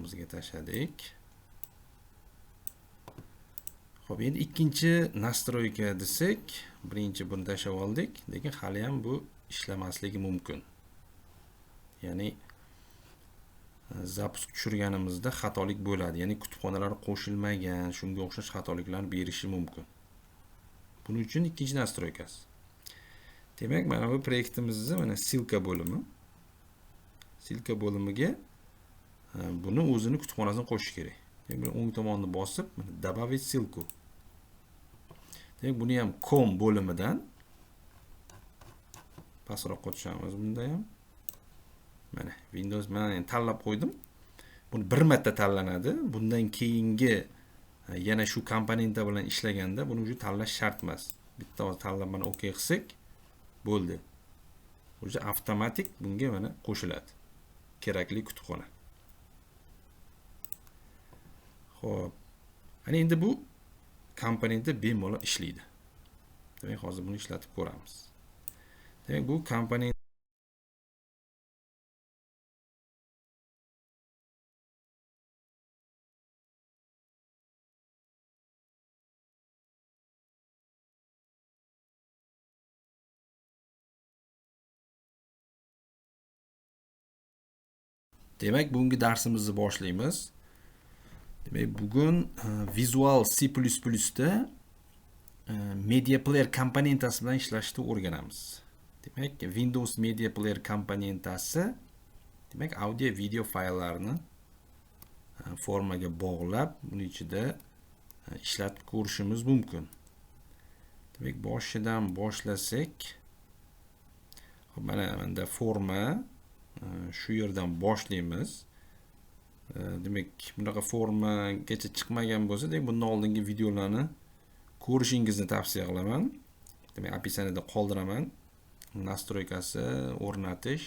formamizga tashladik. Xo'p, endi ikkinchi nastroyka desak, birinchi buni tashlab oldik, lekin hali ham bu ishlamasligi mumkin. Ya'ni zapisk tushirganimizda xatolik bo'ladi. Ya'ni kutubxonalar qo'shilmagan, shunga o'xshash xatoliklarni berishi mumkin. Buning uchun ikkinchi nastroykasi. Demak, mana bu proyektimizning mana silka bo'limi. Silka bo'limiga buni o'zini kutubxonasini qo'shish kerak. Demak, buni o'ng tomonni bosib, mana добавить ссылку. Demak, buni ham com bo'limidan pastroqqa tushamiz bunda ham. Mana Windows men tanlab qo'ydim. Buni bir marta tanlanadi. Bundan keyingi yana shu komponentlar bilan ishlaganda buni uchun tanlash shart emas. Bitta tanlab mana OK qilsak bo'ldi. O'zi avtomatik bunga mana qo'shiladi. Kerakli kutubxona. Xo'p. Ana endi bu komponentda bemalol ishlaydi. Demak, hozir buni ishlatib ko'ramiz. Demak, bu komponent Demak, bugungi darsimizni boshlaymiz. Demak, bugun Visual C++ da Media Player komponentasi bilan ishlashni o'rganamiz. Demak, Windows Media Player komponentasi demak, audio video fayllarni formaga bog'lab, buning ichida ishlatib ko'rishimiz mumkin. Demak, boshidan boshlasak, mana bunda forma shu yerdan boshlaymiz. Demak, bunaqa formagacha chiqmagan bo'lsa, demak, bundan oldingi videolarni ko'rishingizni tavsiya qilaman. Demak, описаниеda qoldiraman. Nastroykasi, o'rnatish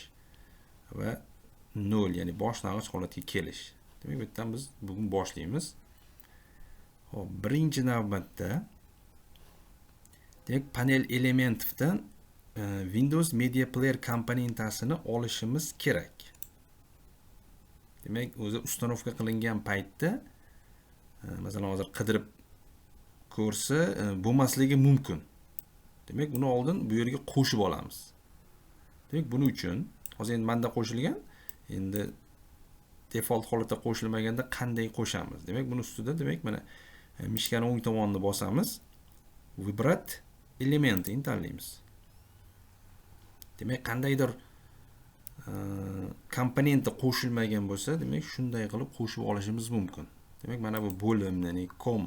va 0, ya'ni boshlang'ich holatga kelish. Demak, bu yerdan biz bugun boshlaymiz. Xo'p, birinchi navbatda demak, panel elementdan Windows Media Player komponentasini olishimiz kerak. Demak, o'zi ustanovka qilingan paytda, masalan, hozir qidirib ko'rsa, bo'lmasligi mumkin. Demak, buni oldin bu yerga qo'shib olamiz. Demak, buning uchun hozir endi menda qo'shilgan, endi default holatda qo'shilmaganda qanday qo'shamiz? Demak, buni ustida demak, mana mishkani o'ng tomonini bosamiz. Vibrat elementini tanlaymiz. Demak, qandaydir komponenti qo'shilmagan bo'lsa, demak, shunday qilib qo'shib olishimiz mumkin. Demak, mana bu bo'lim, ya'ni com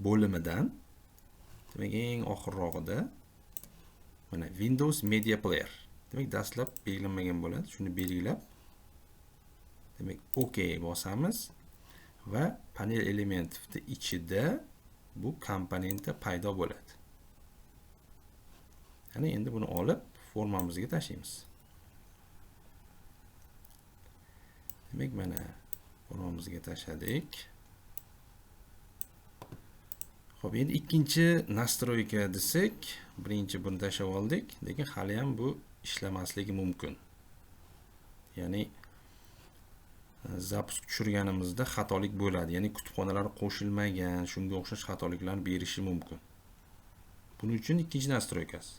bo'limidan demak, eng oxirrog'ida mana Windows Media Player. Demak, dastlab belgilanmagan bo'ladi. Shuni belgilab, demak, OK bosamiz va panel elementi ichida bu komponentda paydo bo'ladi. Ya'ni endi buni olib formamizga tashlaymiz. Demak, mana formamizga tashladik. Xo'p, endi ikkinchi nastroyka desak, birinchi buni tashlab oldik, lekin hali ham bu ishlamasligi mumkin. Ya'ni zapisk tushirganimizda xatolik bo'ladi. Ya'ni kutubxonalar qo'shilmagan, shunga o'xshash xatoliklarni berishi mumkin. Buning uchun ikkinchi nastroykasi.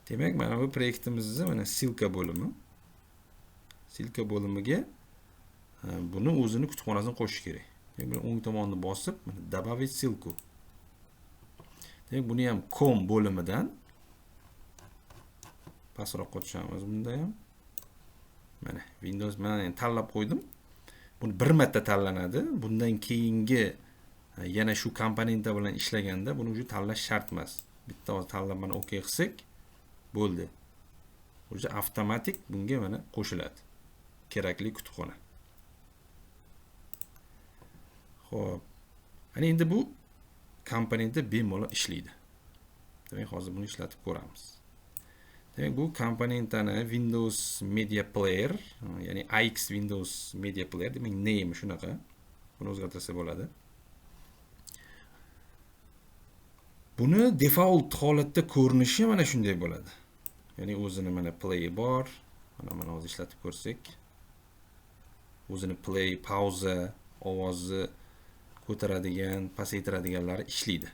Demak, mana bu proyektimizning mana silka bo'limi. Silka bo'limiga buni o'zini kutubxonasini qo'shish kerak. Demak, buni o'ng tomonni bosib, mana добавить ссылку. Demak, buni ham com bo'limidan pastroqqa tushamiz bunda ham. Mana Windows men tanlab qo'ydim. Buni bir marta tanlanadi. Bundan keyingi yana shu komponentlar bilan ishlaganda buni uchun tanlash shart emas. Bitta tanlab mana OK qilsak bo'ldi. O'zi avtomatik bunga mana qo'shiladi. Kerakli kutubxona. Xo'p. Ana endi bu komponentda bemalol ishlaydi. Demak, hozir buni ishlatib ko'ramiz. Demak, bu komponentani Windows Media Player, ya'ni AX Windows Media Player, demak, name shunaqa. Buni o'zgartirsa bo'ladi. Buni default holatda ko'rinishi mana shunday bo'ladi. Ya'ni o'zini mana play bor. Mana hozir ishlatib ko'rsak. o'zini play, pauza, ovozni ko'taradigan, pasaytiradiganlari ishlaydi.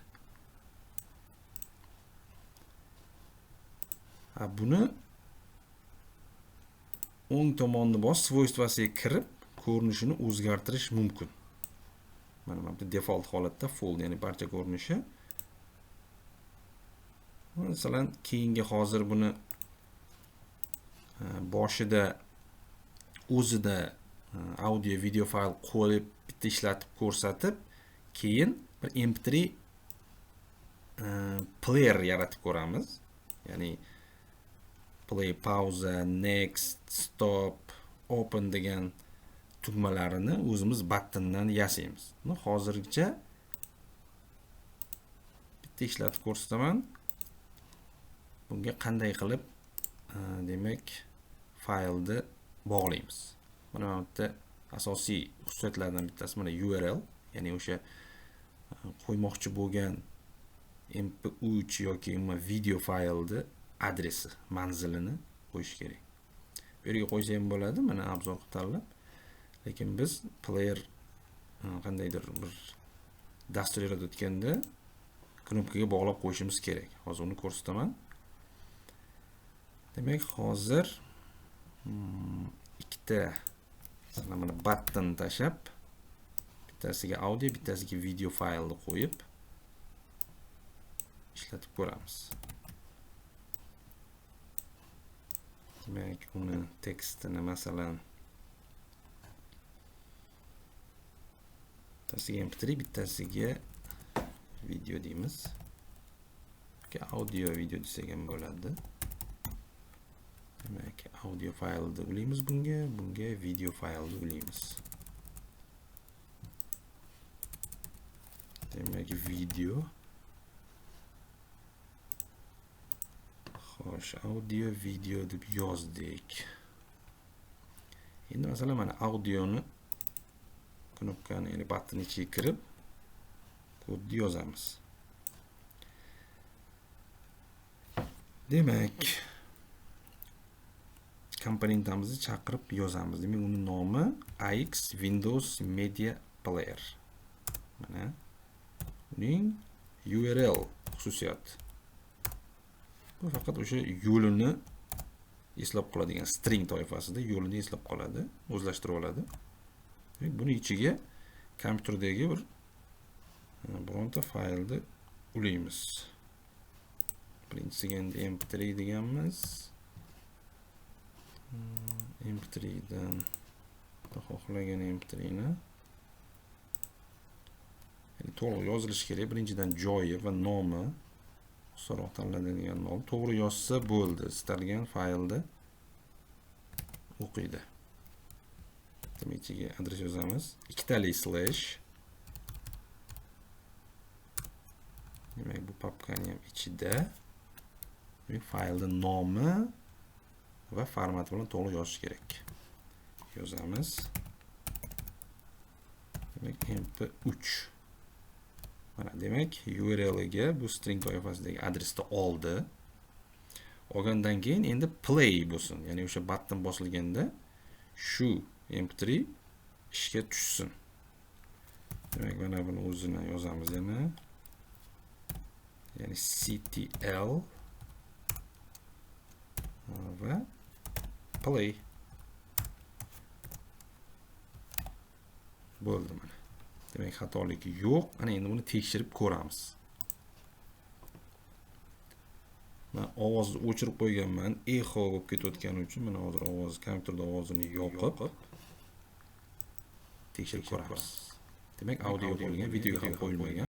Buni o'ng tomonni bosib svoystvasiga kirib ko'rinishini o'zgartirish mumkin. Mana bu default holatda full, ya'ni barcha ko'rinishi. Masalan, keyingi hozir buni boshida o'zida audio video fayl qo'yib bitta ishlatib ko'rsatib, keyin bir mp3 player yaratib ko'ramiz. Ya'ni play, pauza, next, stop, open degan tugmalarini o'zimiz buttondan yasaymiz. Hozirgacha bitta ishlatib ko'rsataman. Bunga qanday qilib demak faylni bog'laymiz. Mana bu yerda asosiy xususiyatlardan bittasi mana URL, ya'ni o'sha qo'ymoqchi bo'lgan mp3 yoki video faylni adresi, manzilini qo'yish kerak. Bu yerga qo'ysa ham bo'ladi, mana obzor tanlab. Lekin biz player qandaydir bir dastur yaratayotganda knopkaga bog'lab qo'yishimiz kerak. Hozir uni ko'rsataman. Demak, hozir ikkita mana button tashab, bittasiga audio, bittasiga video faylni qo'yib ishlatib ko'ramiz. Demak, uni tekstini masalan bittasiga mp3, bittasiga video deymiz. Audio video desak ham bo'ladi. Demak, audio faylni ulaymiz bunga video faylni ulaymiz. Demak, video. Xo'sh, audio, video deb yozdik. Endi masalan mana audioni knopkani, ya'ni button ichiga kirib kodni yozamiz. Demak, komponentimizni chaqirib yozamiz. Demak, uni nomi AX Windows Media Player. Mana uning URL xususiyati. Bu faqat o'sha yo'lini eslab qoladigan string toifasida yo'lini eslab qoladi, o'zlashtirib oladi. Buni ichiga kompyuterdagi bir bironta faylni ulaymiz. Birinchisiga endi mp3 deganmiz. mp3 dan xohlagan mp3ni to'g'ri yozilishi kerak. Birinchidan joyi va nomi, so'roq tanlanadigan nom to'g'ri yozsa bo'ldi. Istalgan faylni o'qiydi. Demak, ichiga adres yozamiz. Ikkitali slash. Demak, bu papkani ham ichida. Demak, faylning nomi va formati bilan to'g'ri yozish kerak. Yozamiz. Demak, mp3. Mana demak, URL ga bu string toifasidagi adresni oldi. Olgandan keyin endi play bo'lsin. Ya'ni o'sha button bosilganda shu mp3 ishga tushsin. Demak, mana buni o'zini yozamiz yana. Ya'ni ctl va play. Bo'ldi mana. Demak, xatolik yo'q. Ana endi buni tekshirib ko'ramiz. Men ovozni o'chirib qo'yganman. Echo bo'lib ketayotgani uchun mana hozir ovoz, kompyuterda ovozini yoqib tekshirib ko'ramiz. Demak, audio bo'lgan, video ham qo'yilmagan.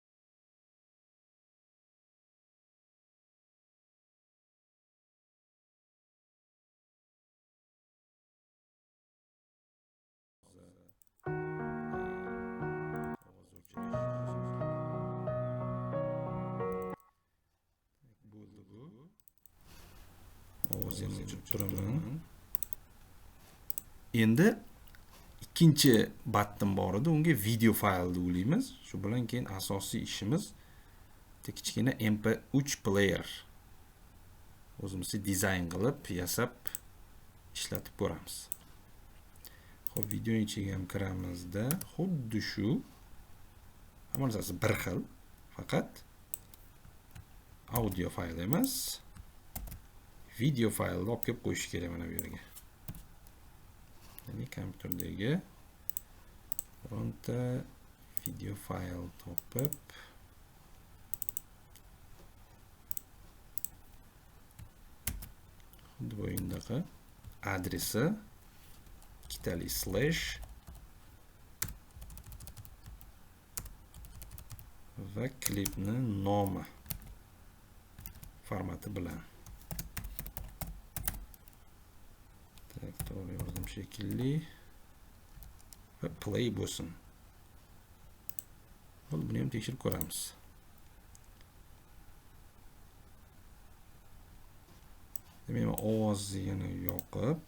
Ovozini o'chirib turaman. Endi ikkinchi button bor edi, unga video faylni ulaymiz. Shu bilan keyin asosiy ishimiz kichkina mp3 player o'zimizni dizayn qilib, yasab ishlatib ko'ramiz. Xo'p, video ichiga ham kiramizda xuddi shu hamma narsasi bir xil, faqat audio fayl emas, video faylni olib kelib qo'yish kerak mana bu yerga. Ya'ni kompyuterdagi bironta video fayl topib xuddi bu o'yindaqa adresi ikkitali slash va klipni nomi formati bilan. Tak, to'g'ri yozdim shekilli va play bo'lsin. Bo'ldi, buni ham tekshirib ko'ramiz. Demak, ovozni yana yoqib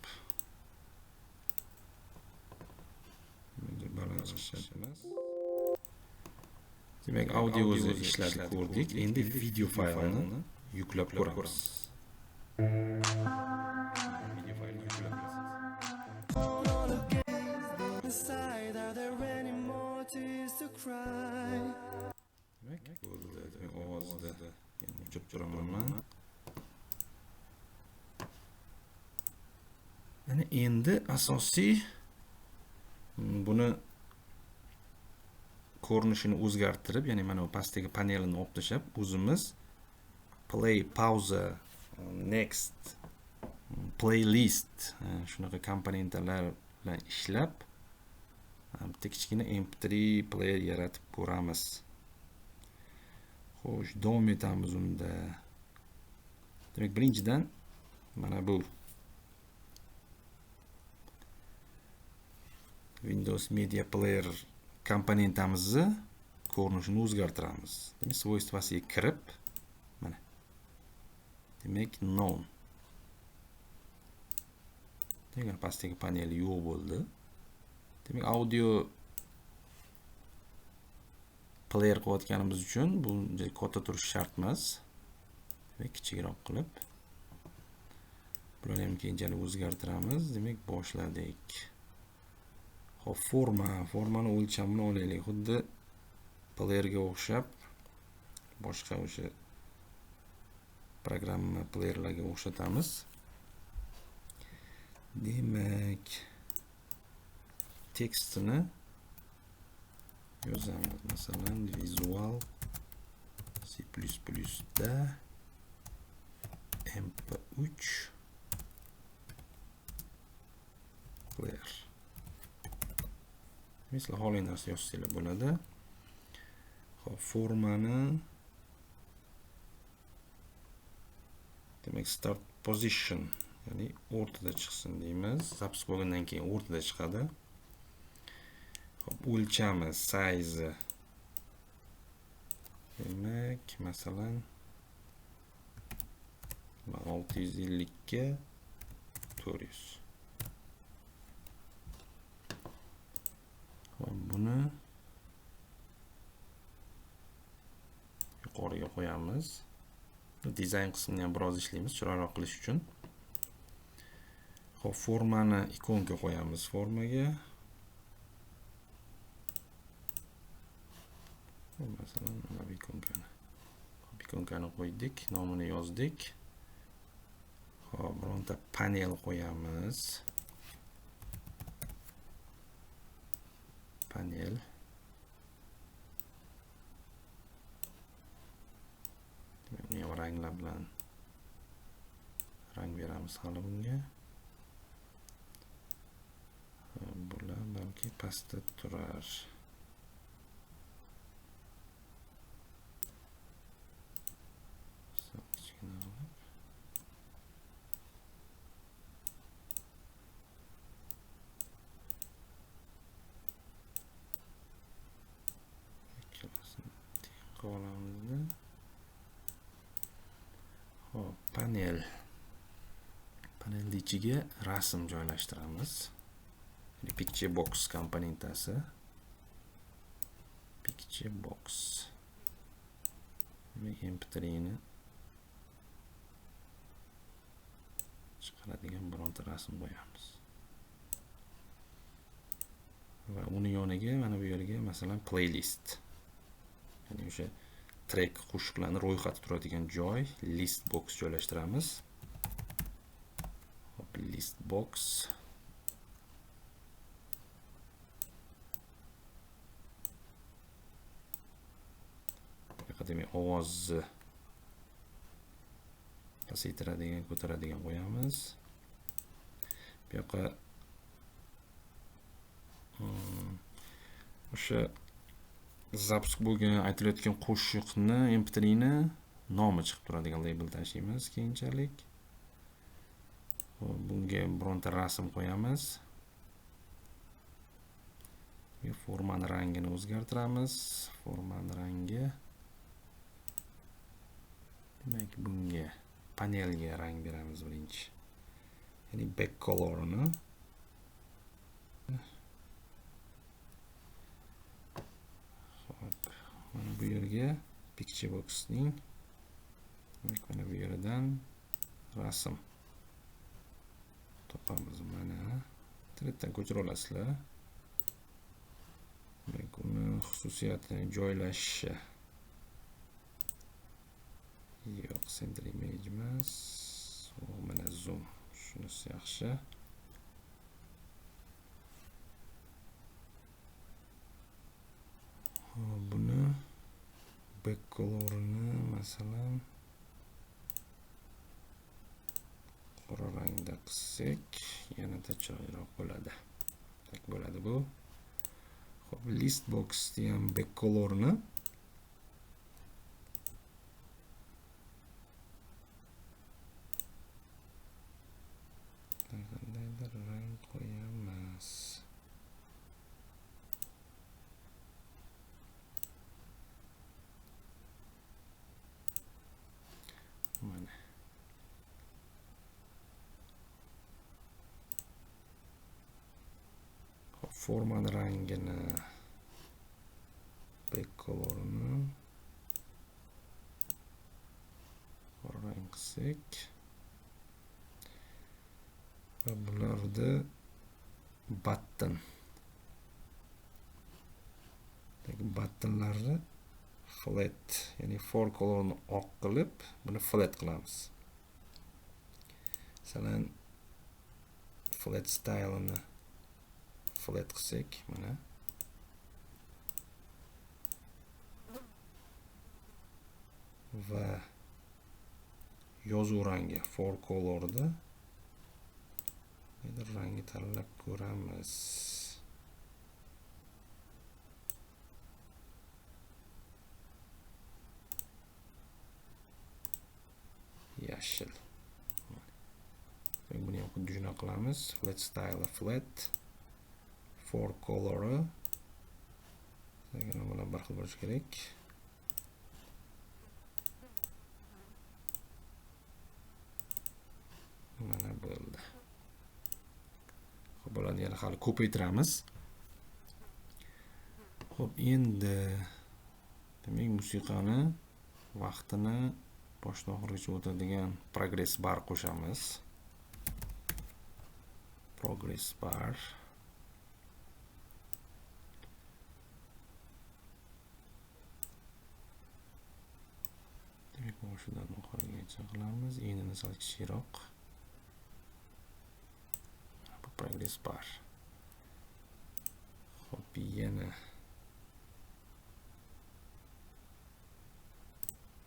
demak, audiozni ishlatib ko'rdik. Endi video faylni yuklab ko'ramiz. Video faylni yuklab demak, bo'ldi. Ovozda yana o'chirib turaman. Mana endi asosiy buni ko'rinishini o'zgartirib, ya'ni mana bu pastdagi panelini olib tashlab, o'zimiz play, pauza, next, playlist shunaqa komponentlar bilan ishlab bitta kichkina mp3 player yaratib ko'ramiz. Xo'sh, davom etamiz unda. Demak, birinchidan mana bu Windows Media Player komponentimizni ko'rinishini o'zgartiramiz. Demak, svoystvasiga kirib, mana. Demak, none. Demak, pastdagi panel yo'q bo'ldi. Demak, audio player qilayotganimiz uchun bu katta turish shart emas. Demak, kichikroq qilib bularni ham keyinchalik o'zgartiramiz. Demak, boshladik. Xo'p, formani o'lchamini olaylik. Xuddi playerga o'xshab, boshqa o'sha programma playerlarga o'xshatamiz. Demak, tekstini yozamiz. Masalan, Visual C++ da mp3 player. Mesela xohlagan narsa yozsanglar bo'ladi. Xo'p, formani demak start position, ya'ni o'rtada chiqsin deymiz. Zapis bo'lgandan keyin o'rtada chiqadi. Xo'p, o'lchami, size. Demak, masalan 650 ga 400. Buni yuqoriga qo'yamiz. Dizayn qismini ham biroz ishlaymiz, chiroyli qilish uchun. Xo'p, formani ikonga qo'yamiz. Formaga masalan mana bu ikonkani qo'ydik, nomini yozdik. Xo'p, bironta panel qo'yamiz. Panel. Buni ham ranglar bilan rang beramiz hali bunga. Bular balki pastda turar. Olamizda. Hop, panel. Panelning ichiga rasm joylashtiramiz. Picture box komponentasi. Picture box. mp3 ni chiqaradigan bironta rasm qo'yamiz. va uni yoniga mana bu yerga masalan playlist, ya'ni o'sha trek qo'shiqlarni ro'yxati turadigan joy, list box joylashtiramiz. Hop, list box. Demak, ovozni pasaytiradigan, ko'taradigan qo'yamiz. Bu yoqqa o'sha zapusк bo'lgan aytilayotgan qo'shiqni mp3ni nomi chiqib turadigan label tashlaymiz keyinchalik. Bunga bironta rasm qo'yamiz. Formani rangini o'zgartiramiz. Formani rangi, demak bunga panelga rang beramiz birinchi. Ya'ni back colorini. Mana bu yerga picture boxning, demak mana bu yerdan rasm topamiz. Mana Threaddan ko'chira olasizlar. Demak, uni xususiyatini joylashi yo'q, center image emas. Mana zoom, shunisi yaxshi. Buni back colorini masalan qora rangda qilsak, yanada chiroyliroq bo'ladi. Tak bo'ladi bu. Xo'p, list boxni ham back colorini qandaydir rang qo'yamiz. Mana formani rangini, back colorini qora rang qilsak va bularda button, buttonlarni flat, ya'ni for colorini oq qilib, buni flat qilamiz. Masalan, flat style'ini flat qilsak, mana va yozuv rangi for colorda rangi tanlab ko'ramiz. Yashil. Buni ham xuddi shuna qilamiz. Flat style flat, for color bilan bir xil bo'lishi kerak. Mana bo'ldi. Xo'p, bularni yana hali ko'paytiramiz. Xo'p, endi demak musiqani vaqtini boshdan oxirigacha o'tadigan progress bar qo'shamiz. Progress bar. Demak, boshidan oxirigacha qilamiz. Enini sal kichikroq. Bu progress bar. Xo'p, yana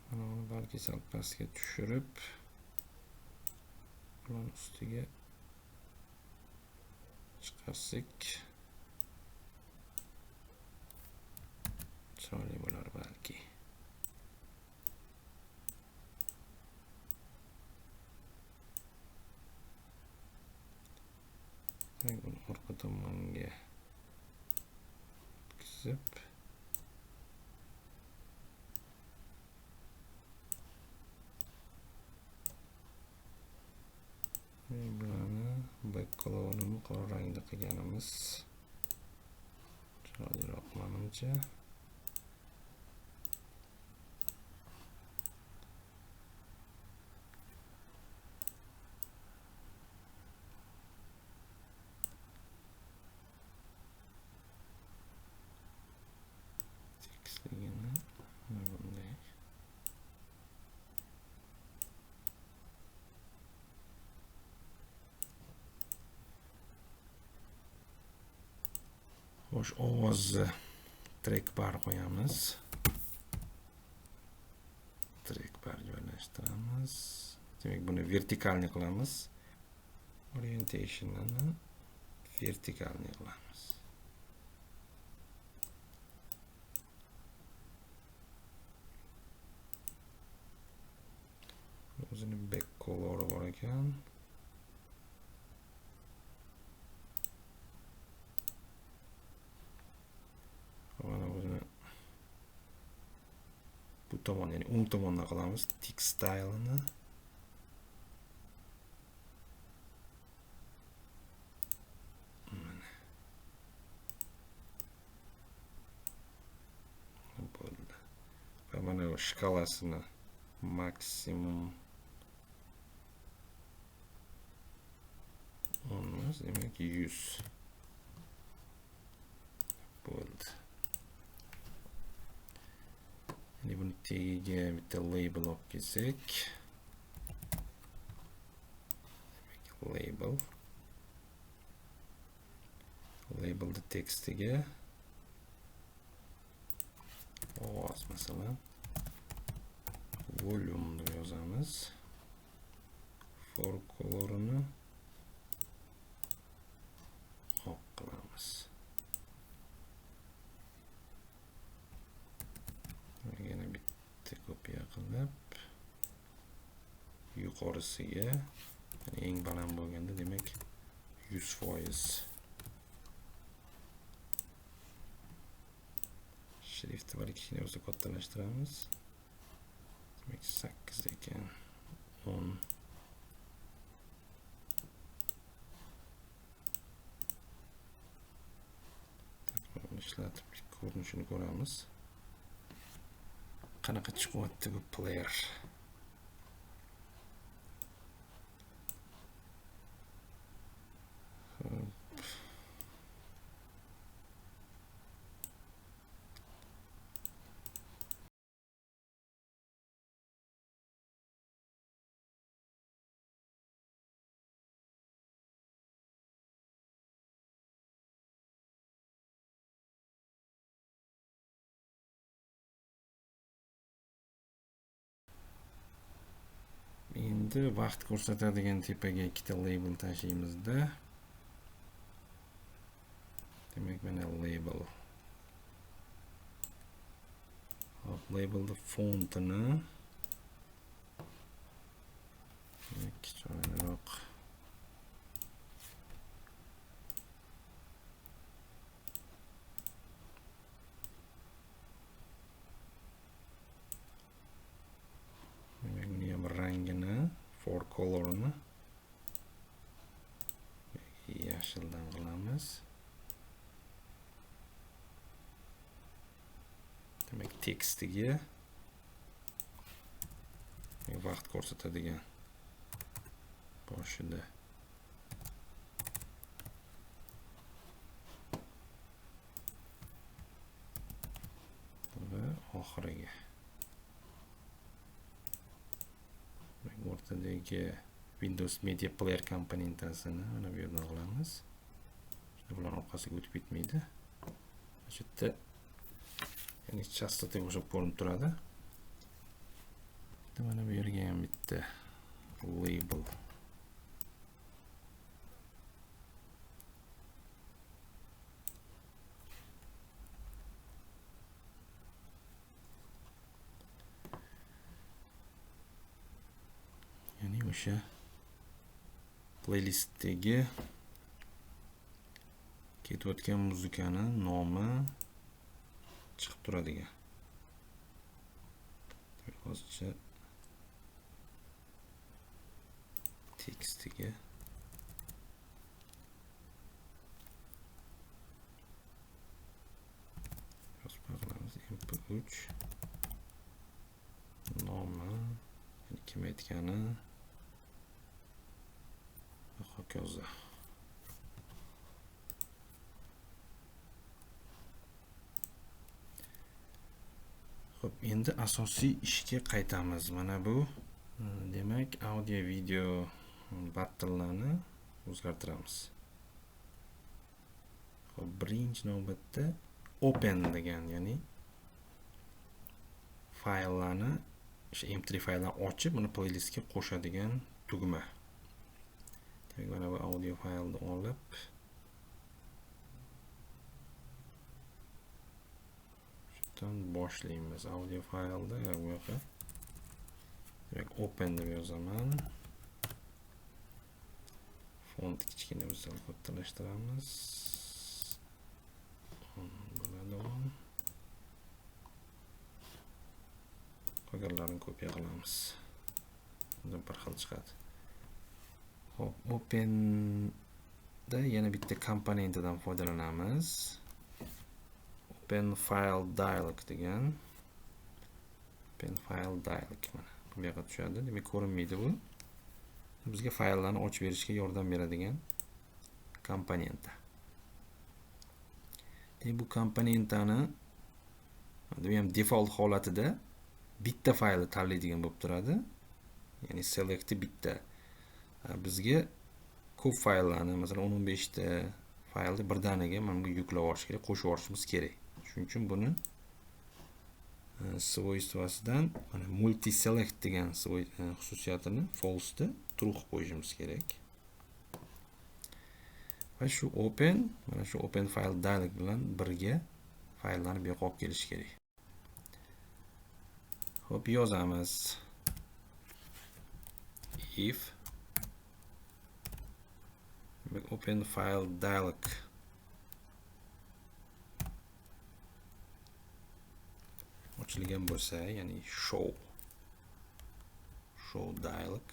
mana uni balki sal pastga tushirib, buning ustiga chiqarsak chiroyli bo'lar balki. Buni orqa tomonga o'tkazib, bularni back colorini qora rangda qilganimiz chiroyliroq menimcha. Xo'sh, ovozni track bar qo'yamiz. Track bar joylashtiramiz. Demak, buni vertikalni qilamiz. Orientation'ini vertikalni qilamiz. O'zini back color bor ekan. Mana o'zini bu tomon, ya'ni o'ng tomondan qilamiz. Tick style'ni bo'ldi. Va mana bu shkalasini maksimum 10 demak 100 bo'ldi. Endi buni tagiga bitta label olib kelsak. Demak, labelni tekstiga ovoz masalan volume deb yozamiz. For colorini oq qilamiz. Yana bitta kopiya qilib yuqorisiga, eng baland bo'lganda demak 100%. Shriftni bir kichkina bo'lsa kattalashtiramiz. Demak 8 ekan. 10. Ishlatib ko'rinishini ko'ramiz. Qanaqa chiqyapti bu player? Endi vaqt ko'rsatadigan tepaga ikkita label tashlaymizda. Demak, mana label. Hop, labelni fontini kichikroq. Rangini, for colorini yashildan qilamiz. Demak, tekstiga vaqt ko'rsatadigan boshida va oxiriga. O'rtadagi Windows Media Player komponentasini mana bu yerdan olamiz. Bular orqasiga o'tib ketmaydi. Shu yerda ya'ni chastotaga o'xshab ko'rinib turadi. Mana bu yerga ham bitta label. Ya'ni o'sha playlistdagi ketayotgan muzikani nomi chiqib turadigan. Hozircha tekstiga yozib MP3 nomi, kim aytgani va hokazo. Xo'p, endi asosiy ishga qaytamiz. Mana bu demak audio video battllarni o'zgartiramiz. birinchi navbatda open degan, ya'ni fayllarni, o'sha mp3 fayllarni ochib, uni playlistga qo'shadigan tugma. Demak, mana bu audio faylni olib, shundan boshlaymiz. Audio faylda bu yoqqa. Demak, open deb yozaman. Font kichkina bo'lsa kattalashtiramiz. Bo'ladi o'n. Qolganlarini kopiya qilamiz. Bundan bir xil chiqadi. Hop, open da yana bitta komponentidan foydalanamiz. Open file dialog degan. Open file dialog mana bu yerga tushadi. Demak, ko'rinmaydi bu. Bizga fayllarni ochib berishga yordam beradigan komponenta. Bu komponentani bu ham default holatida bitta faylni tanlaydigan bo'lib turadi. Ya'ni select bitta. Bizga ko'p fayllarni, masalan 15 ta faylni birdaniga mana bu yuklab olish kerak, qo'shib olishimiz kerak. Shuning uchun buni svoystvasidan mana multi select degan xususiyatini false da true qilib qo'yishimiz kerak. Va shu open, mana shu open file dialog bilan birga fayllarni bu yoqqa olib kelish kerak. Hop, yozamiz. If open file dialog ochilgan bo'lsa, ya'ni show dialog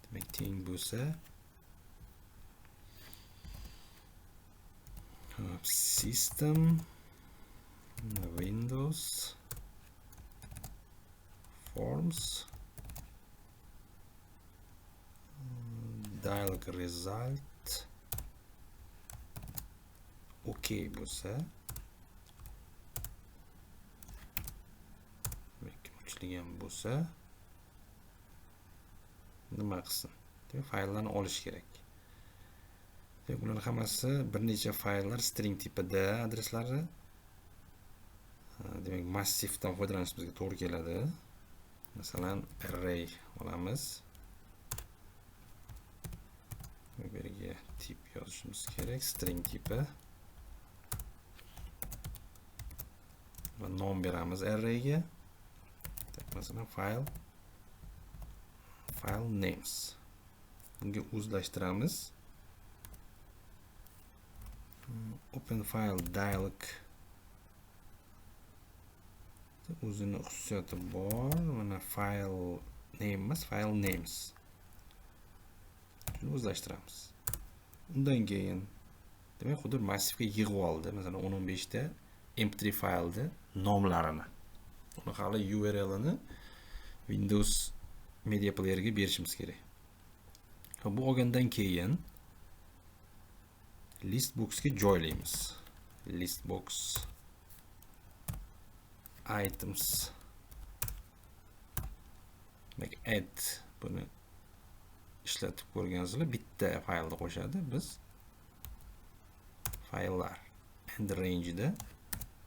demak teng bo'lsa, system Windows forms dialog result OK bo'lsa, ochilgan bo'lsa, nima qilsin? Demak, fayllarni olish kerak. Demak, ular hammasi bir necha fayllar string tipida adreslari. Demak, massivdan foydalanish bizga to'g'ri keladi. Masalan, array olamiz. Bu yerga tip yozishimiz kerak, string tipi. Va nom beramiz arrayga. Masalan, file names. Bunga o'zlashtiramiz. Open file dialog o'zini xususiyati bor. Mana file name emas, file names. Shuni o'zlashtiramiz. Undan keyin demak, xuddi massivga yig'ib oldi. Masalan, 15 ta mp3 faylni nomlarini. Uni hali URL'ini Windows Media Player'ga berishimiz kerak. Bu olgandan keyin listboxga joylaymiz. Listbox items. Demak, add buni ishlatib ko'rgansizlar, bitta faylni qo'shadi. Biz fayllar and range da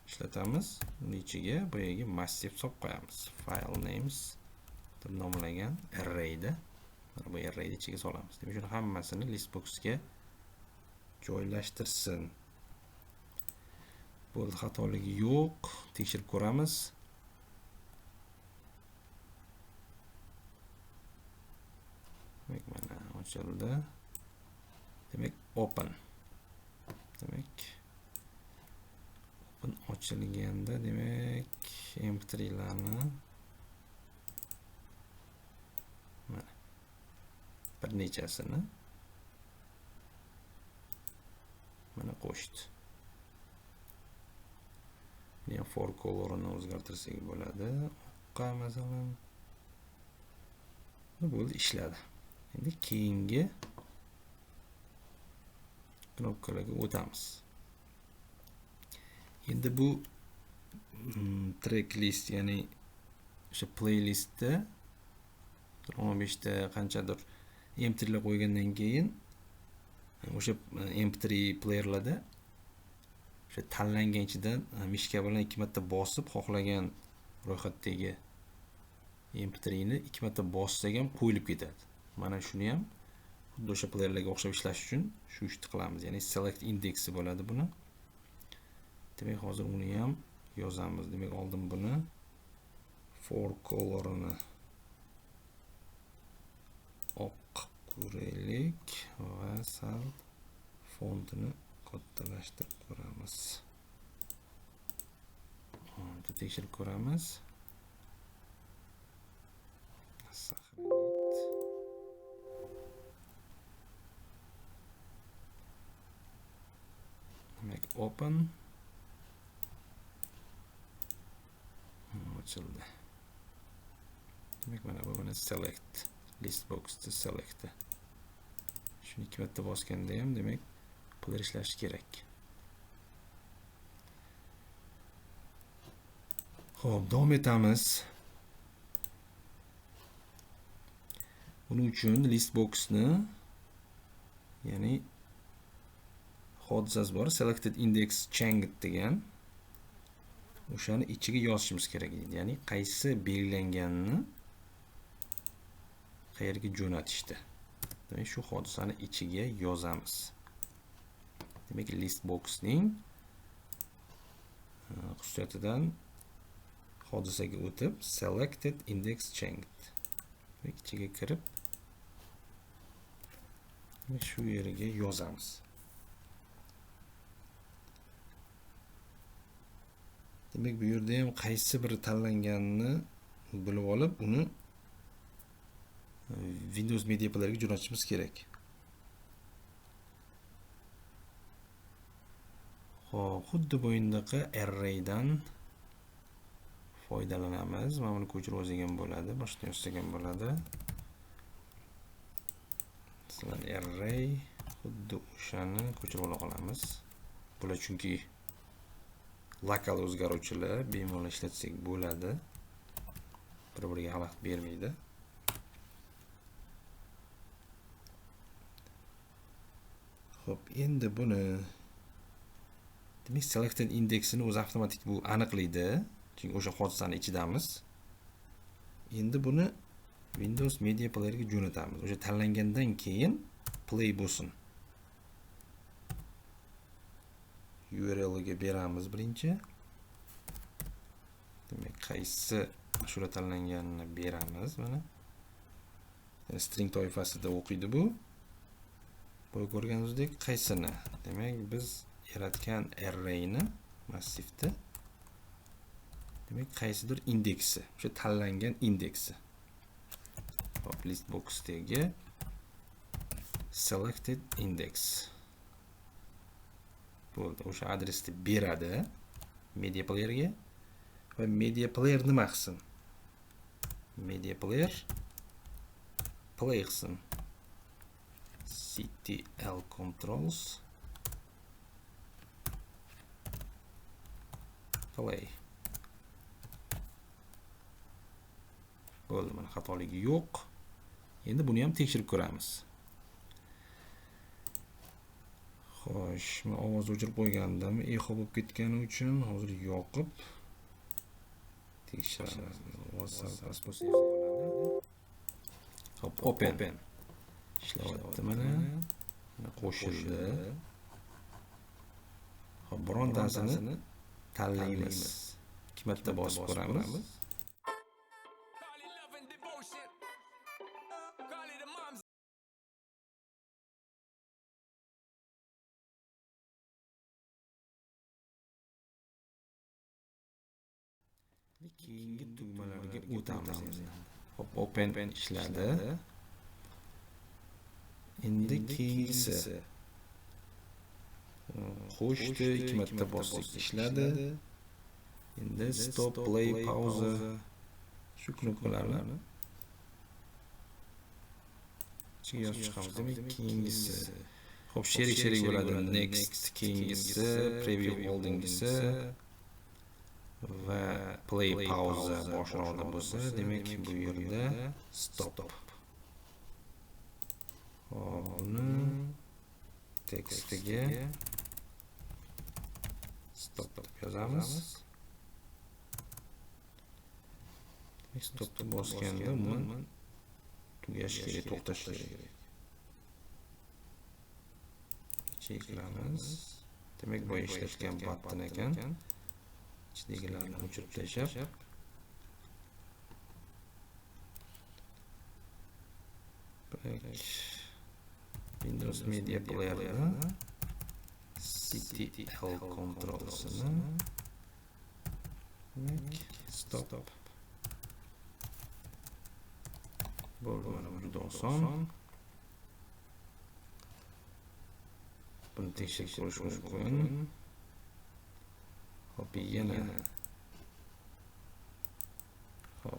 ishlatamiz. Uning ichiga bu yerga massiv solib qo'yamiz. File names deb nomlangan arrayda. Mana bu arrayni ichiga solamiz. Demak, shuni hammasini listboxga joylashtirsin. Bo'ldi, xatoligi yo'q. Tekshirib ko'ramiz. Demak, mana ochildi. Demak, open. Demak, open ochilganda, demak, mp3 larni mana bir nechasini mana qo'shdi. Buni for colorini o'zgartirsak bo'ladi. Oqqa masalan. Bu bo'ldi, ishladi. Endi keyingi knopkalarga o'tamiz. Endi bu track list, ya'ni o'sha playlistda 15 ta qanchadir mp3lar qo'ygandan keyin o'sha mp3 playerlarda o'sha tanlangan ichidan mishka bilan 2 marta bosib xohlagan ro'yxatdagi mp3 ni 2 marta bossak ham qo'yilib ketadi. Mana shuni ham xuddi o'sha playerlarga o'xshab ishlash uchun shu ishni qilamiz. Ya'ni select indeksi bo'ladi buni. Demak, hozir uni ham yozamiz. Demak, oldin buni for colorini oq ko'raylik va sal fontini kattalashtirib ko'ramiz. Hozir tekshirib ko'ramiz. Demak, open ochildi. Demak, mana bu buni select list box'da select. Shuni 2 marta bosganda ham demak player ishlashi kerak. Xo'p, davom etamiz. Buning uchun list box'ni, ya'ni hodisasi bor, selected index changed degan, o'shani ichiga yozishimiz kerak edi. Ya'ni qaysi belgilanganini qayerga jo'natishdi. Demak, shu hodisani ichiga yozamiz. Demak, list box'ning xususiyatidan hodisaga o'tib selected index changed. Demak, ichiga kirib shu yeriga yozamiz. Demak, bu yerda ham qaysi biri tanlanganini bilib olib, uni Windows Media Player'ga jo'natishimiz kerak. Xo'p, xuddi bu o'yindaqa arraydan foydalanamiz. Mana buni ko'chirib olsam bo'ladi, boshqa yozsam ham bo'ladi. Masalan, array xuddi o'shani ko'chirib ola olamiz. Bular chunki lokal o'zgaruvchilar, bemalol ishlatsak bo'ladi. Bir-biriga xalaqit bermaydi. Xo'p, endi buni demak selected indeksini o'zi avtomatik bu aniqlaydi, chunki o'sha hodisani ichidamiz. Endi buni Windows Media Player'ga jo'natamiz. O'sha tanlangandan keyin play bo'lsin. URL'iga beramiz birinchi. Demak, qaysi ashula tanlanganini beramiz mana. String toifasida o'qiydi bu. Bu ko'rganingizdek qaysini? Demak, biz yaratgan arrayni massivda demak qaysidir indeksi, o'sha tanlangan indeksi. Hop, list box'dagi selected index bo'ldi. O'sha adresni beradi media player'ga va media player nima qilsin? Media player play qilsin. ctl controls play. Bo'ldi, mana xatoligi yo'q. Endi buni ham tekshirib ko'ramiz. Xo'sh, men ovoz o'chirib qo'ygandim, echo bo'lib ketgani uchun hozir yoqib tekshiramiz. WhatsApp bo'lsa bo'ladi. Hop, open. Ishlayapti mana. Qo'shildi. Hop, birontasini tanlaymiz. 2 marta bosib ko'ramiz. Keyingi tugmalarga o'tamiz. Hop, open ishladi. Endi keyingisi qo'shdi, 2 marta bosdik ishladi. Endi stop, play, pause shu knopkalarni ichiga yozib chiqamiz. Demak, keyingisi hop, sherik bo'ladi. Next, keyingisi, preview oldingisi. va play pauza boshroqda bo'lsa, demak bu yerda stop. Buni tekstiga stop deb yozamiz. Stopni bosganda uni tugash kerak, to'xtash kerak. Cheklamiz. Demak, bu ishlatgan button ekan. Ichdagilarni o'chirib tashlab, Windows Media Player'da CTL control'sini stop. Bo'lmadi, juda oson. Buni tekshirib ko'rish mumkin. Hop, yana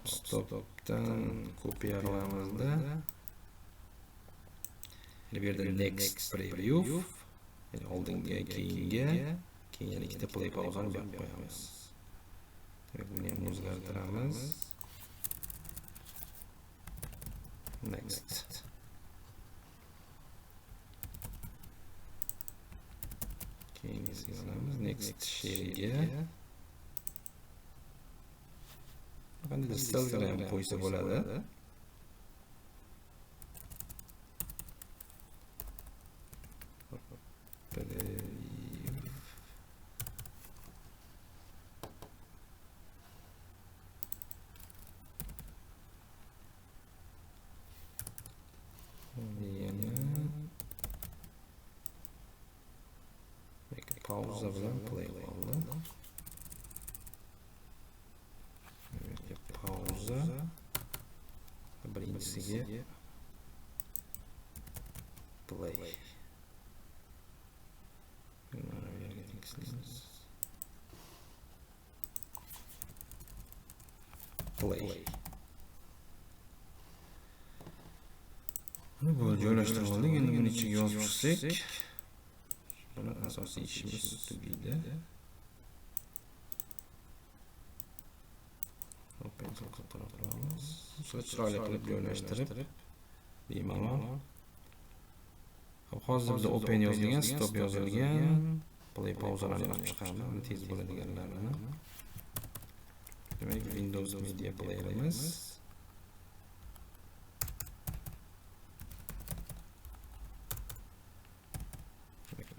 stopdan kopiyalamizda. Bu yerda next preview, ya'ni oldinga, keyinga, keyin yana ikkita play pauzani berib qo'yamiz. Demak, buni ham o'zgartiramiz. Next. Keyingisiga olamiz. Next she'riga. Qanday stellar ham qo'ysa bo'ladi. Pauza bilan play qildi. Pauza. Birinchisiga play. Play. Buni bu joylashtirib oldik. Endi buni ichiga yozib chiqsak, buni asosiy ishimiz tugaydi. Open qilib, chiroyli qilib joylashtirib bemalol. Hozir bizda open yozilgan, stop yozilgan, play pauzalarni olib chiqamiz, buni tez bo'ladiganlarini. Demak, Windows Media Player'imiz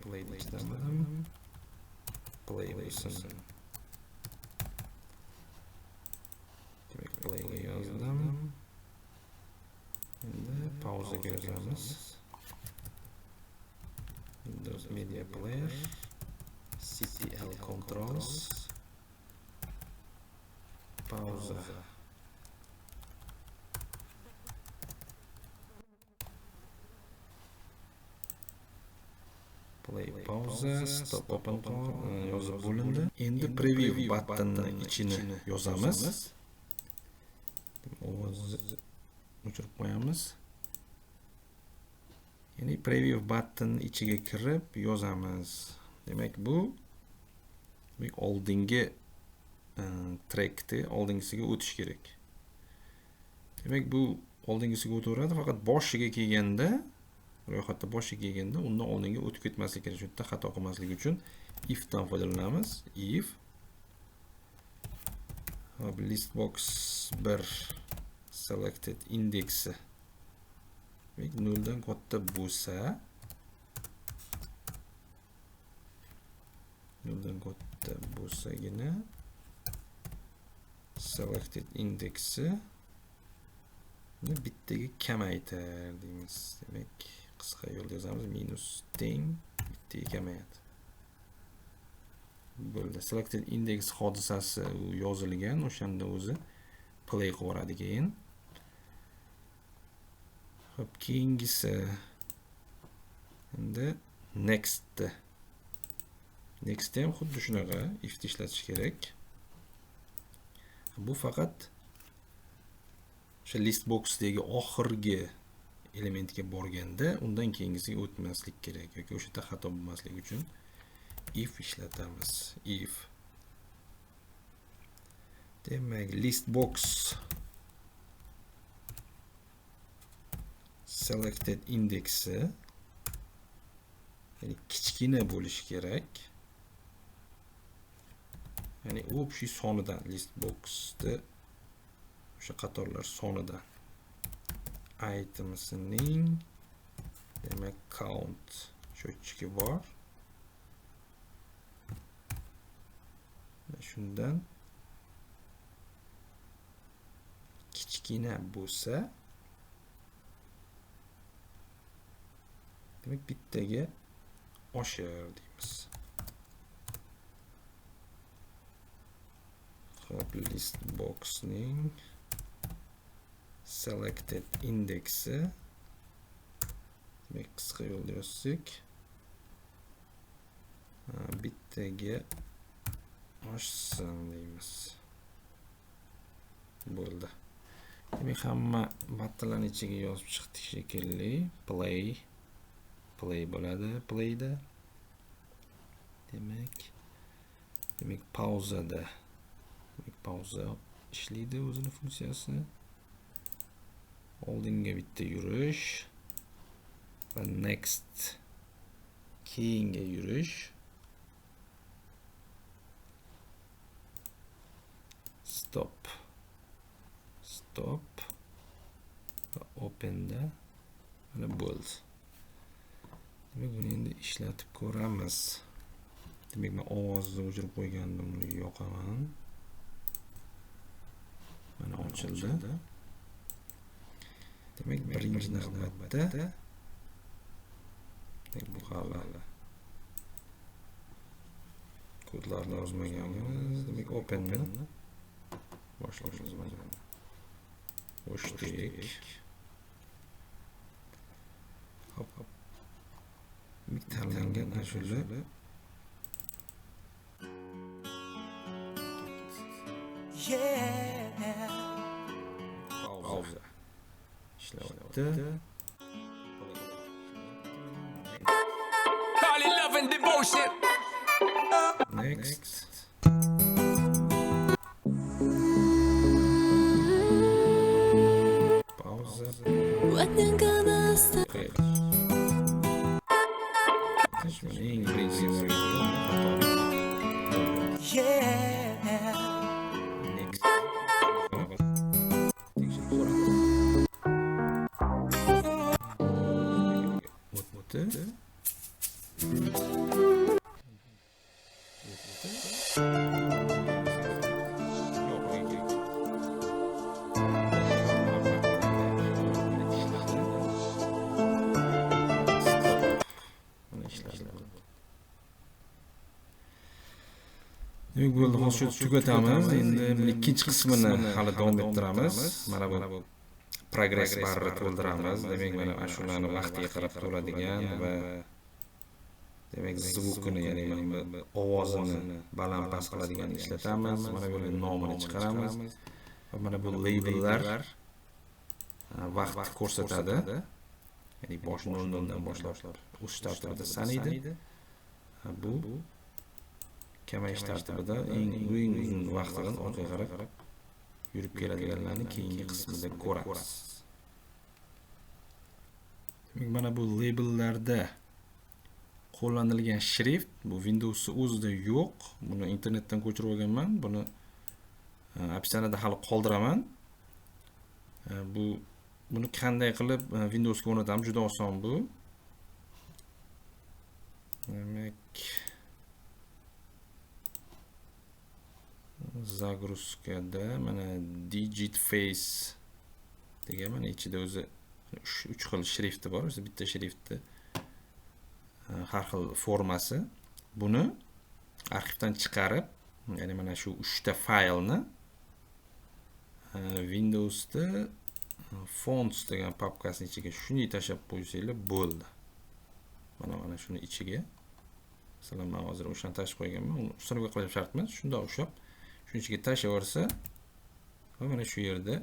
play istamadim. Play bo'lsin. Demak, playga yozdim. Endi pauzaga yozamiz. Windows Media Player, CTL Controls, pauza. Play pauza, stop open yozib bo'lindi. Endi preview buttonning ichini yozamiz. Ovozni o'chirib qo'yamiz. Ya'ni preview button ichiga kirib yozamiz. Demak, bu oldingi trackni oldingisiga o'tish kerak. Demak, bu oldingisiga o'taveradi, faqat boshiga kelganda, ro'yxatda boshiga kelganda undan oldinga o'tib ketmaslik kerak. Shu yerda xato qilmaslik uchun if dan foydalanamiz. If listbox 1 selected indeksi 0 dan katta bo'lsa, 0 dan katta bo'lsagina selected indeksi bittaga kamaytir deymiz. Demak, qisqa yo'l yozamiz, -10 bittaga kamayadi. Bo'ldi. Selected index hodisasi yozilgan, o'shanda o'zi play qilib yuboradi keyin. Xo'p, keyingisi endi next. Next ham xuddi shunaqa if ishlatish kerak. Bu faqat o'sha list boxdagi oxirgi elementga borganda undan keyingisiga o'tmaslik kerak yoki o'sha yerda xato bo'lmaslik uchun if ishlatamiz. If demak list box selected indeksi ya'ni kichkina bo'lishi kerak. Ya'ni общий sonidan list box'da o'sha qatorlar sonidan itemsining demak count счетчиги bor. Shundan kichkina bo'lsa demak bittaga oshar deymiz. Hop, list boxning selected indeksi demak qisqa yo'lda yozsak bittaga oshsin deymiz. Bo'ldi. Demak hamma battalarning ichiga yozib chiqdik shekilli. Play bo'ladi, playda. Demak pauzada. Demak pauza ishlaydi o'zini funksiyasi. Oldinga bitta yurish va next keyinga yurish. Stop va openda mana bo'ldi. Demak buni endi ishlatib ko'ramiz. Demak men ovozni o'chirib qo'ygandim, buni yoqaman. Mana ochildi. Demak birinchi navbatda bu hali kodlarni yozmaganmiz. Demak openni boshlaymiz mana. Qo'shdik. Hop. Tanlangan ashula pauza ishlayapti. Call it love and devotion. Next. Pauza. Okay. Eng birinchi next. Demek bo'ldi, hozir shu tugatamiz. Endi ikkinchi qismini hali davom ettiramiz. Mana bu progress barni to'ldiramiz. Demak mana shularni vaqtiga qarab to'ladigan va demak zvukini, ya'ni mana bu ovozini baland past qiladigan ishlatamiz. Mana bu nomini chiqaramiz. Va mana bu labellar vaqt ko'rsatadi. Ya'ni bosh 00 dan boshlab o'sish tartibida sanaydi. Bu kamayish tartibida eng uzun vaqtdan orqaga qarab yurib keladiganlarni keyingi qismida ko'ramiz. Demak mana bu labellarda qo'llanilgan shrift bu Windows o'zida yo'q. Buni internetdan ko'chirib olganman. Buni opsiyada hali qoldiraman. Buni qanday qilib Windowsga o'rnatamiz? Juda oson bu. Demak загрузкада mana digit face degan mana ichida o'zi 3 xil shrifti bor. O'zi bitta shriftni har xil formasi. Buni arxivdan chiqarib, ya'ni mana shu 3 ta faylni Windowsda fonts degan papkasining ichiga shunday tashlab qo'ysanglar bo'ldi. Mana shuni ichiga. Masalan, men hozir o'shani tashlab qo'yganman. Uni ustuniga qo'yib shart emas. Shunda o'xshab shunchaga tashlaversa va mana shu yerda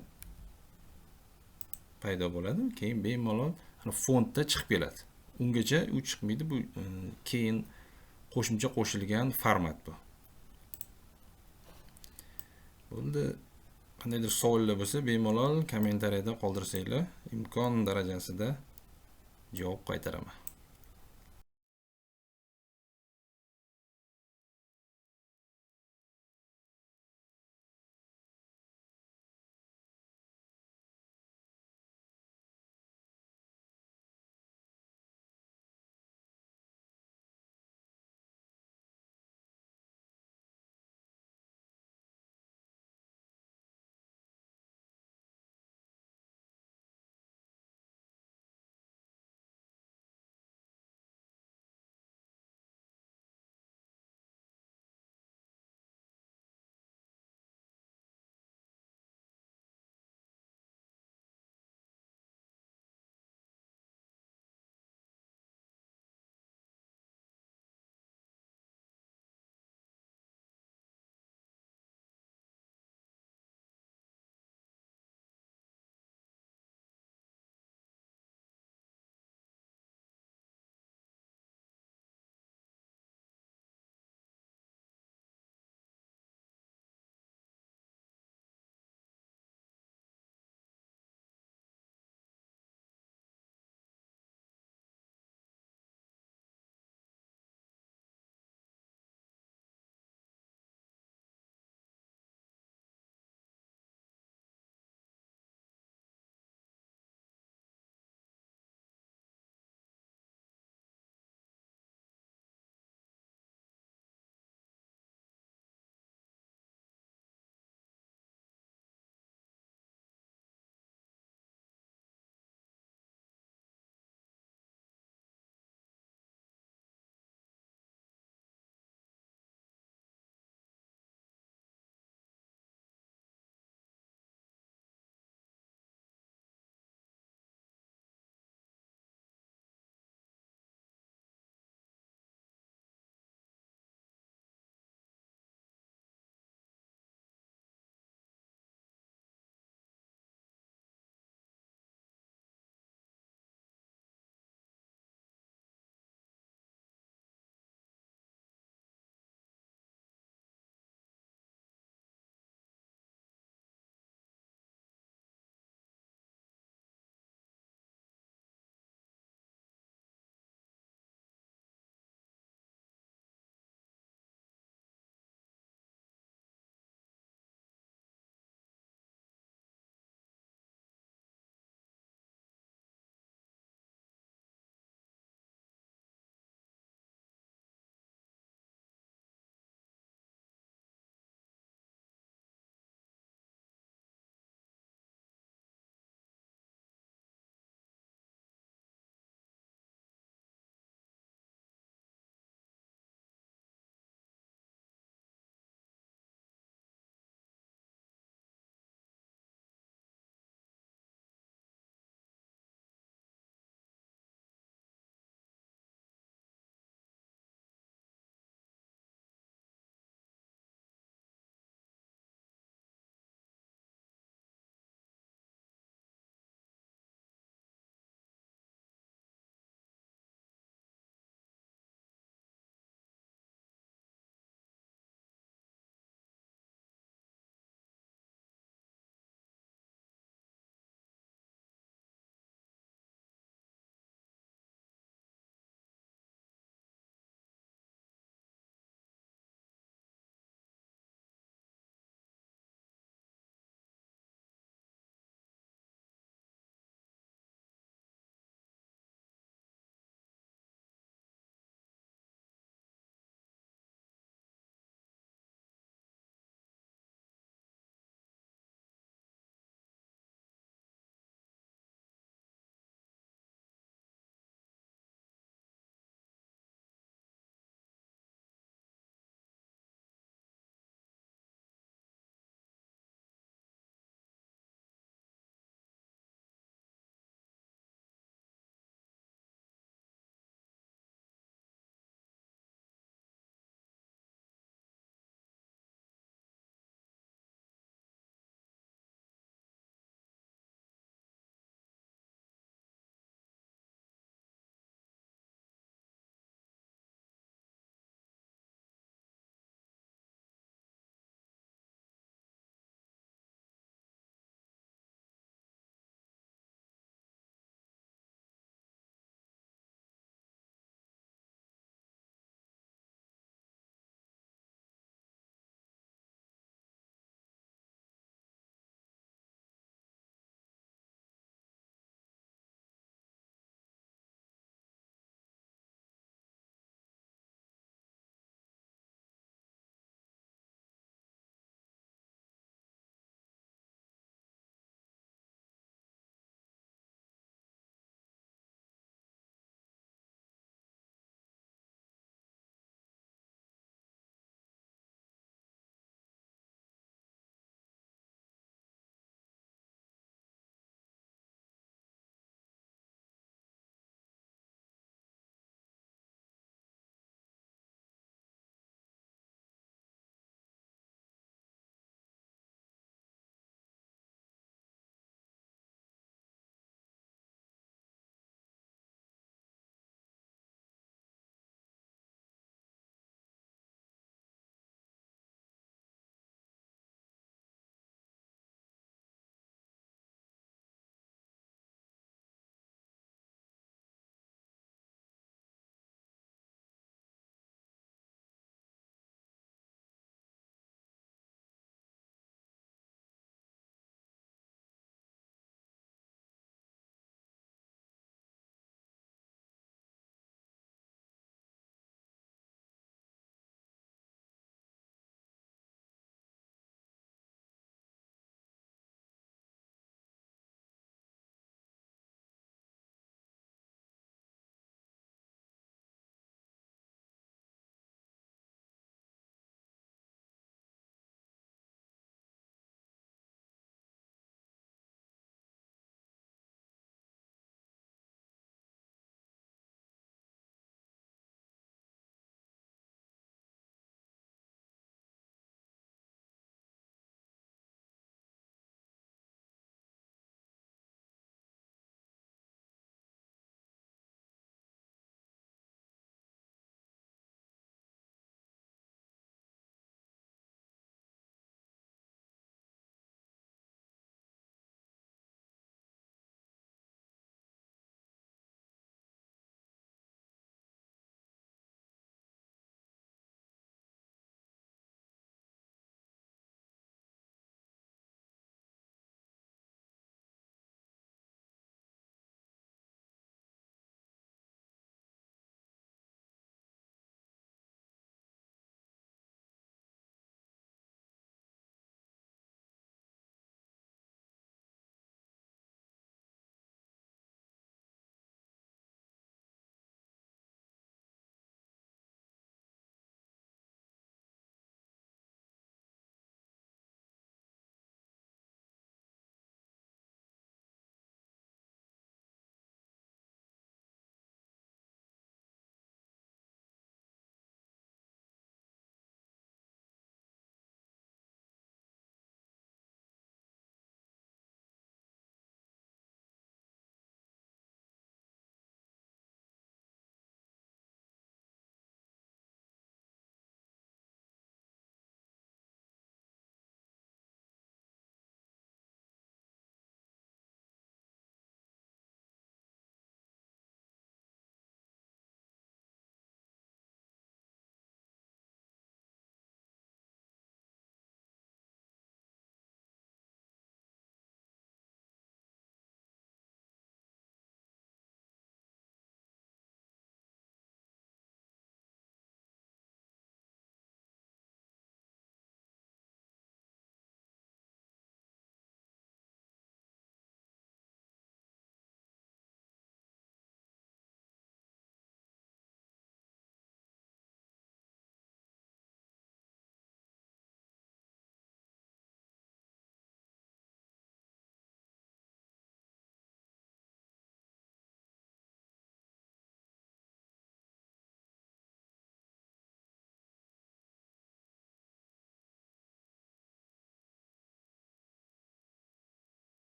paydo bo'ladi. Keyin bemalol fontda chiqib keladi. Ungacha u chiqmaydi. Bu keyin qo'shimcha qo'shilgan format bu. Bo'ldi. Qandaydir savollar bo'lsa, bemalol kommentariyada qoldirsanglar, imkon darajasida javob qaytaraman.